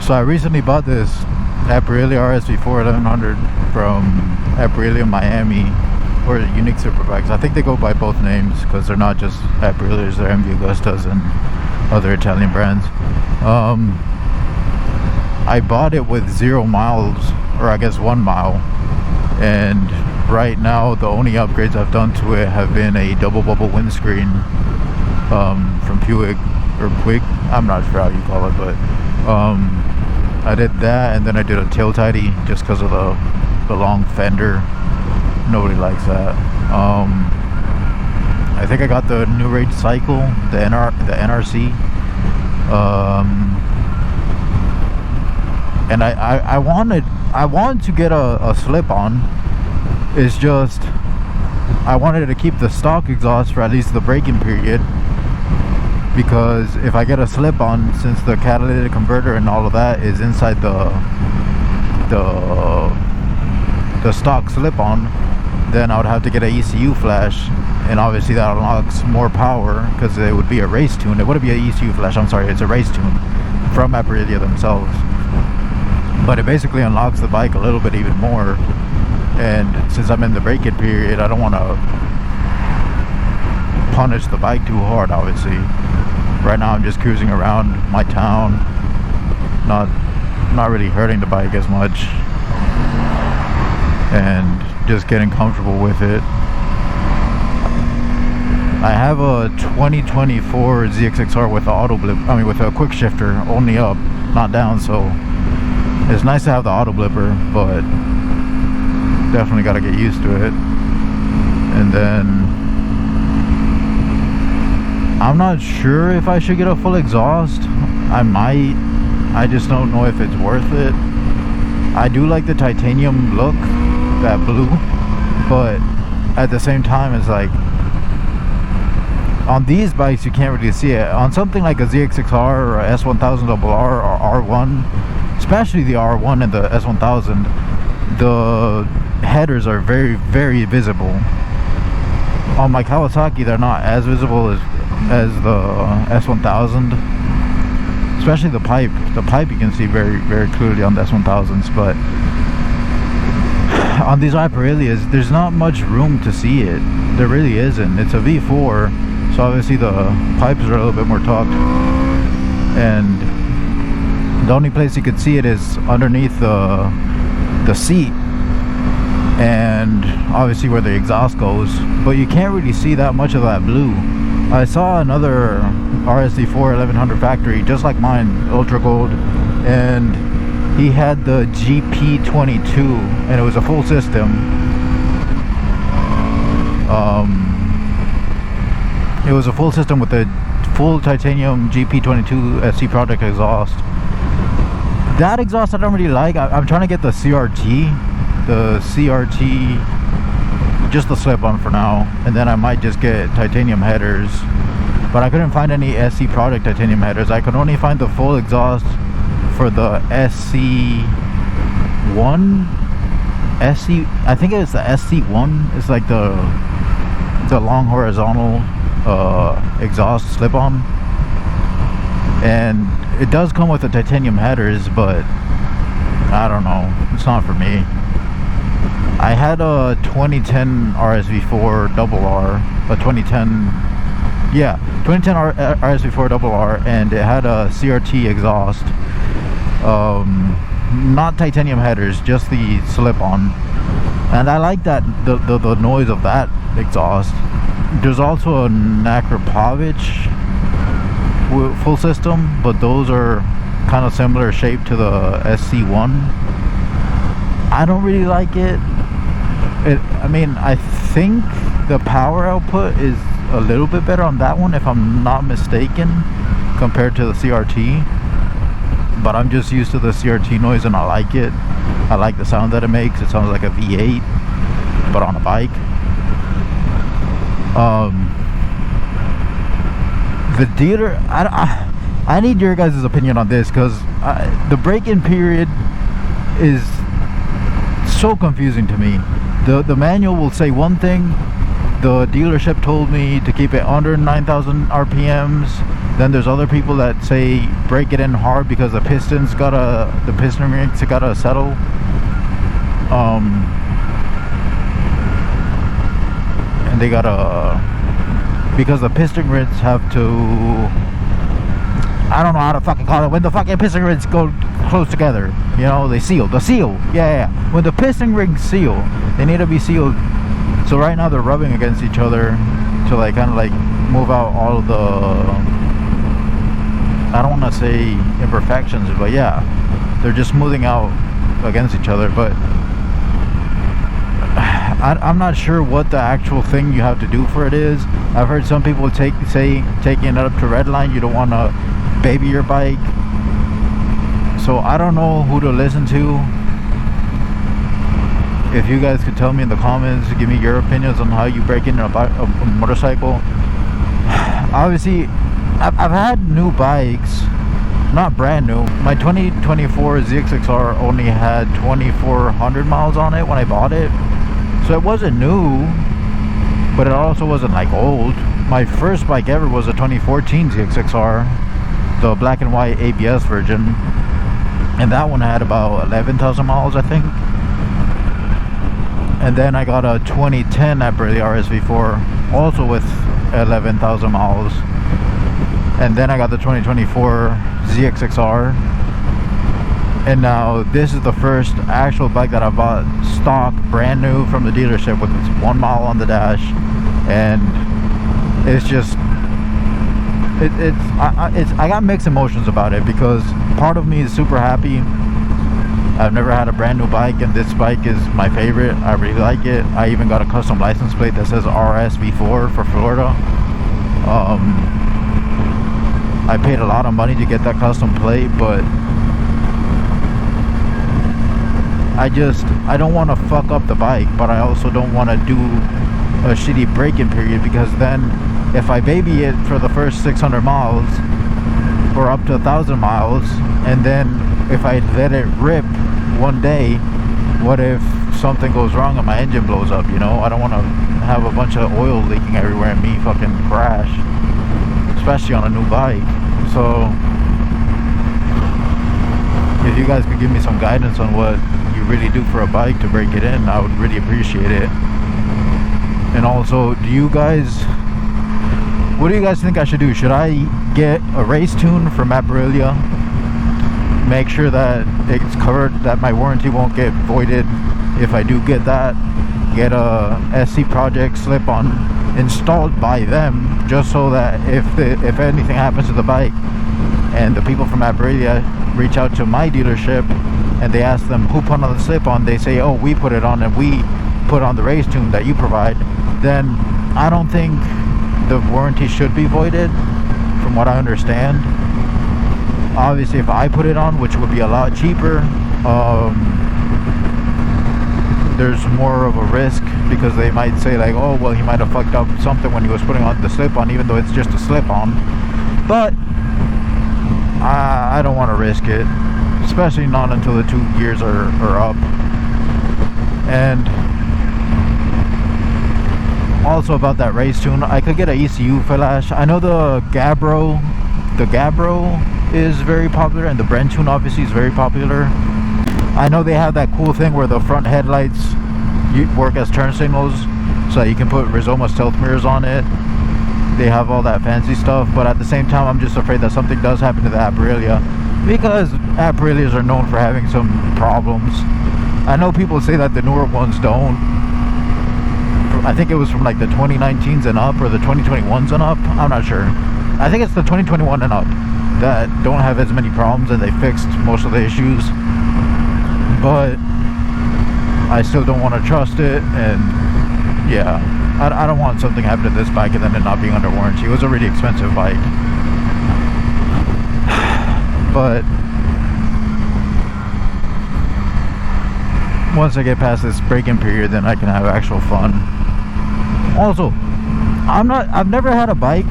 So I recently bought this Aprilia RSV4 1100 from Aprilia Miami, or Unique Superbikes. I think they go by both names because they're not just Aprilias, they're MV Agustas and other Italian brands. I bought it with 0 miles, or I guess 1 mile, and right now the only upgrades I've done to it have been a double bubble windscreen from Puig or Puig, I'm not sure how you call it, but I did that, and then I did a tail tidy just because of the long fender. Nobody likes that. I think I got the new Rage Cycle, the NRC, and I wanted to get a slip-on. It's just I wanted to keep the stock exhaust for at least the braking period, because if I get a slip-on, since the catalytic converter and all of that is inside the stock slip-on, then I would have to get an ECU flash, and obviously that unlocks more power because it would be a race tune. It wouldn't be an ECU flash, I'm sorry, it's a race tune from Aprilia themselves, but it basically unlocks the bike a little bit even more. And since I'm in the braking period, I don't want to punish the bike too hard, obviously. Right now I'm just cruising around my town, not really hurting the bike as much, and just getting comfortable with it. I have a 2024 ZX6R with the auto blip, with a quick shifter, only up, not down, so it's nice to have the auto blipper, but definitely got to get used to it. And then I'm not sure if I should get a full exhaust. I might. I just don't know if it's worth it. I do like the titanium look, that blue, but at the same time, it's like on these bikes you can't really see it. On something like a ZX6R or a S1000RR or R1, especially the R1 and the S1000, the headers are very, very visible. On my Kawasaki, they're not as visible as the S1000, especially the pipe. The pipe you can see very, very clearly on the S1000s, but on these Aprilias, there's not much room to see it. There really isn't. It's a V4, so obviously the pipes are a little bit more tucked, and the only place you could see it is underneath the seat, and obviously where the exhaust goes, but you can't really see that much of that blue. I saw another RSV4 1100 factory just like mine, ultra gold, and he had the GP22, and it was a full system. It was a full system with the full titanium GP22 SC Project exhaust. That exhaust I don't really like. I'm trying to get the CRT, just the slip-on for now, and then I might just get titanium headers, but I couldn't find any SC Project titanium headers. I could only find the full exhaust for the I think it's the SC1. It's like the long horizontal exhaust slip-on, and it does come with the titanium headers, but I don't know, it's not for me. I had a 2010 RSV4 RR, a 2010 RSV4 RR, and it had a CRT exhaust, not titanium headers, just the slip-on, and I like that, the noise of that exhaust. There's also a Akrapovic full system, but those are kind of similar shape to the SC1. I don't really like it. I think the power output is a little bit better on that one, if I'm not mistaken, compared to the CRT. But I'm just used to the CRT noise, and I like it. I like the sound that it makes. It sounds like a V8, but on a bike. The dealer, I need your guys' opinion on this, because the break-in period is so confusing to me. The manual will say one thing, the dealership told me to keep it under 9,000 RPMs, Then there's other people that say break it in hard because the piston rings gotta settle. And they gotta, because the piston rings have to, I don't know how to fucking call it, when the fucking piston rings go close together, you know, they seal, yeah. When the piston rings seal, they need to be sealed. So right now they're rubbing against each other to like kind of like move out all of the, I don't want to say imperfections, but yeah, they're just smoothing out against each other. But I'm not sure what the actual thing you have to do for it is. I've heard some people taking it up to red line, you don't want to baby your bike. So I don't know who to listen to. If you guys could tell me in the comments, give me your opinions on how you break into a motorcycle. Obviously, I've had new bikes, not brand new. My 2024 ZX6R only had 2,400 miles on it when I bought it. So it wasn't new, but it also wasn't like old. My first bike ever was a 2014 ZX6R, the black and white ABS version. And that one had about 11,000 miles, I think. And then I got a 2010 Aprilia RSV4, also with 11,000 miles. And then I got the 2024 ZX6R. And now this is the first actual bike that I bought stock, brand new from the dealership with 1 mile on the dash. And it's just, I got mixed emotions about it, because part of me is super happy. I've never had a brand new bike, and this bike is my favorite. I really like it. I even got a custom license plate that says RSV4 for Florida. I paid a lot of money to get that custom plate, but I don't want to fuck up the bike, but I also don't want to do a shitty break-in period, because then if I baby it for the first 600 miles or up to 1,000 miles, and then if I let it rip one day, what if something goes wrong and my engine blows up, you know? I don't want to have a bunch of oil leaking everywhere and me fucking crash, especially on a new bike. So if you guys could give me some guidance on what you really do for a bike to break it in, I would really appreciate it. And also, what do you guys think I should do? Should I get a race tune from Aprilia, make sure that it's covered, that my warranty won't get voided if I do get that, get a SC Project slip-on installed by them, just so that if anything happens to the bike and the people from Aprilia reach out to my dealership and they ask them who put on the slip-on, they say, oh, we put it on and we put on the race tune that you provide, then I don't think the warranty should be voided, from what I understand. Obviously, if I put it on, which would be a lot cheaper, there's more of a risk, because they might say like, oh, well, he might have fucked up something when he was putting on the slip-on, even though it's just a slip-on. But I don't want to risk it, especially not until the 2 years are up. And also about that race tune, I could get an ECU flash. I know the Gabbro is very popular, and the Brent tune obviously is very popular. I know they have that cool thing where the front headlights work as turn signals, so you can put Rizoma stealth mirrors on it. They have all that fancy stuff, but at the same time, I'm just afraid that something does happen to the Aprilia, because Aprilias are known for having some problems. I know people say that the newer ones don't. I think it was from like the 2019s and up, or the 2021s and up. I'm not sure. I think it's the 2021 and up that don't have as many problems, and they fixed most of the issues. But I still don't want to trust it, and yeah, I don't want something to happen to this bike and then it not being under warranty. It was a really expensive bike. But once I get past this break-in period, then I can have actual fun. Also, I've never had a bike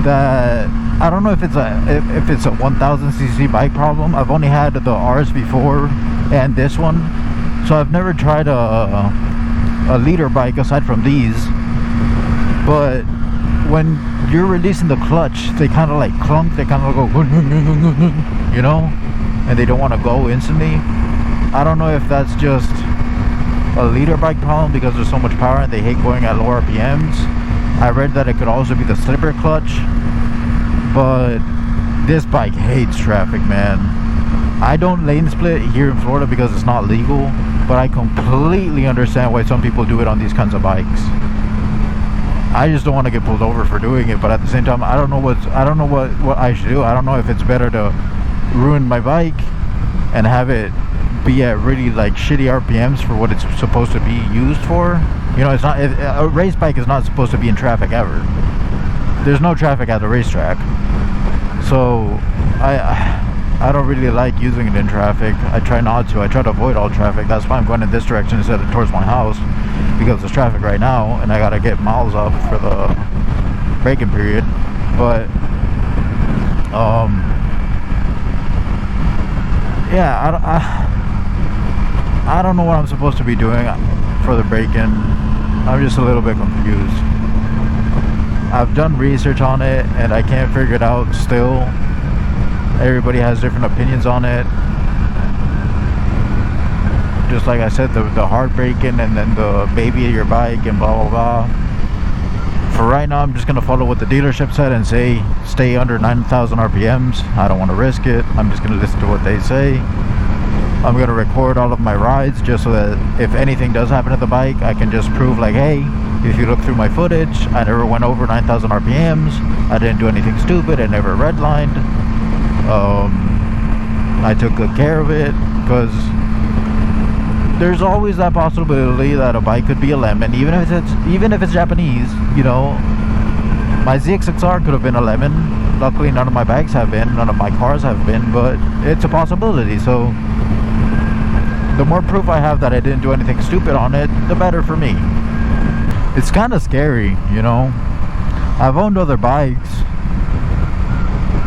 that, I don't know if it's a 1000cc bike problem. I've only had the RSV4 and this one, so I've never tried a liter bike aside from these. But when you're releasing the clutch, they kind of like clunk, they kind of go, you know, and they don't want to go instantly. I don't know if that's just a leader bike problem because there's so much power and they hate going at low RPMs. I read that it could also be the slipper clutch, but this bike hates traffic, man. I don't lane split here in Florida because it's not legal, but I completely understand why some people do it on these kinds of bikes. I just don't want to get pulled over for doing it, but at the same time, I don't know what I should do. I don't know if it's better to ruin my bike and have it be at really like shitty RPMs for what it's supposed to be used for. You know, it's not a race bike is not supposed to be in traffic ever. There's no traffic at the racetrack, so I don't really like using it in traffic. I try not to. I try to avoid all traffic. That's why I'm going in this direction instead of towards my house, because there's traffic right now and I gotta get miles up for the braking period. But yeah, I don't know what I'm supposed to be doing for the braking. I'm just a little bit confused. I've done research on it and I can't figure it out still. Everybody has different opinions on it. Just like I said, the hard braking and then the baby of your bike and blah blah blah. For right now, I'm just gonna follow what the dealership said and say stay under 9,000 RPMs. I don't want to risk it. I'm just gonna listen to what they say. I'm gonna record all of my rides just so that if anything does happen to the bike, I can just prove like, hey, if you look through my footage, I never went over 9,000 RPMs. I didn't do anything stupid. I never redlined. I took good care of it, because there's always that possibility that a bike could be a lemon, even if it's Japanese. You know, my ZX6R could have been a lemon. Luckily, none of my bikes have been, none of my cars have been, but it's a possibility. So the more proof I have that I didn't do anything stupid on it, the better for me. It's kind of scary, you know. I've owned other bikes.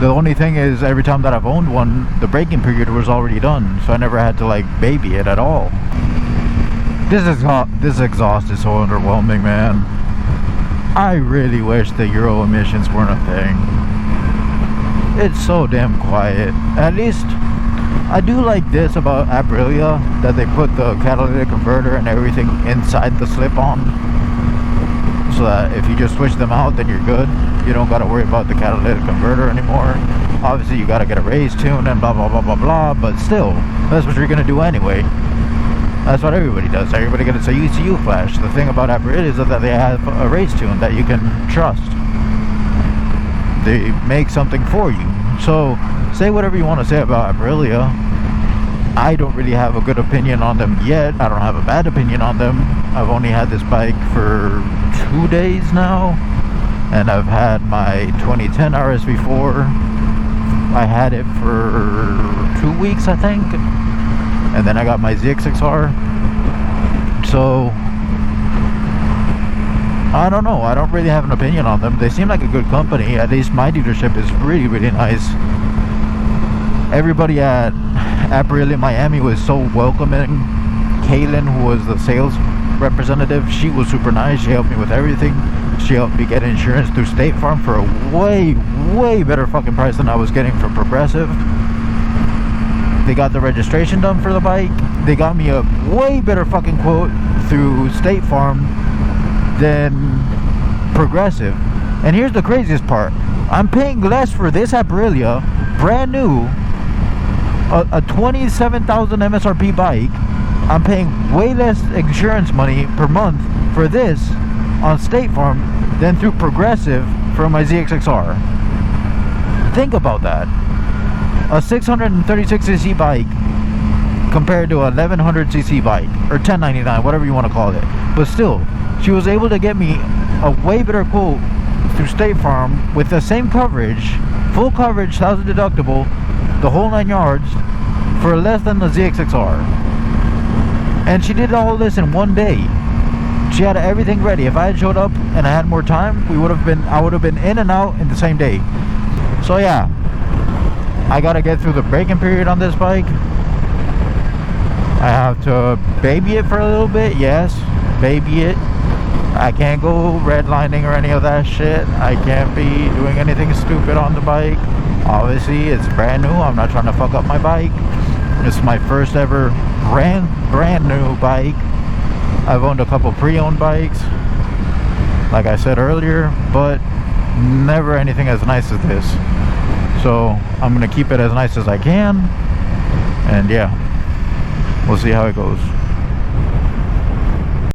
The only thing is, every time that I've owned one, the braking period was already done, so I never had to like baby it at all. This exhaust is so underwhelming, man. I really wish the Euro emissions weren't a thing. It's so damn quiet. At least I do like this about Aprilia, that they put the catalytic converter and everything inside the slip-on, so that if you just switch them out, then you're good. You don't gotta worry about the catalytic converter anymore. Obviously you gotta get a race tune and blah blah blah blah blah, but still, that's what you're gonna do anyway. That's what everybody does. Everybody gets a ECU flash. The thing about Aprilia is that they have a race tune that you can trust. They make something for you. So say whatever you want to say about Aprilia. I don't really have a good opinion on them yet. I don't have a bad opinion on them. I've only had this bike for 2 days now, and I've had my 2010 RSV4. I had it for 2 weeks, I think, and then I got my ZX6R. So I don't know. I don't really have an opinion on them. They seem like a good company. At least my dealership is really, really nice. Everybody at Aprilia Miami was so welcoming. Kaylin, who was the sales representative, she was super nice. She helped me with everything. She helped me get insurance through State Farm for a way better fucking price than I was getting from Progressive. They got the registration done for the bike. They got me a way better fucking quote through State Farm than Progressive. And here's the craziest part. I'm paying less for this Aprilia, brand new, a 27,000 MSRP bike. I'm paying way less insurance money per month for this on State Farm than through Progressive for my ZX6R. Think about that. A 636cc bike compared to a 1100cc bike, or 1099, whatever you want to call it. But still, she was able to get me a way better quote through State Farm with the same coverage, full coverage, 1,000 deductible, the whole 9 yards, for less than the ZX6R. And she did all this in 1 day. She had everything ready. If I had showed up and I had more time, I would have been in and out in the same day. So yeah, I gotta get through the braking period on this bike. I have to baby it for a little bit, yes, baby it. I can't go redlining or any of that shit. I can't be doing anything stupid on the bike. Obviously, it's brand new. I'm not trying to fuck up my bike. It's my first ever brand new bike. I've owned a couple pre-owned bikes, like I said earlier, but never anything as nice as this. So I'm gonna keep it as nice as I can, and yeah, we'll see how it goes.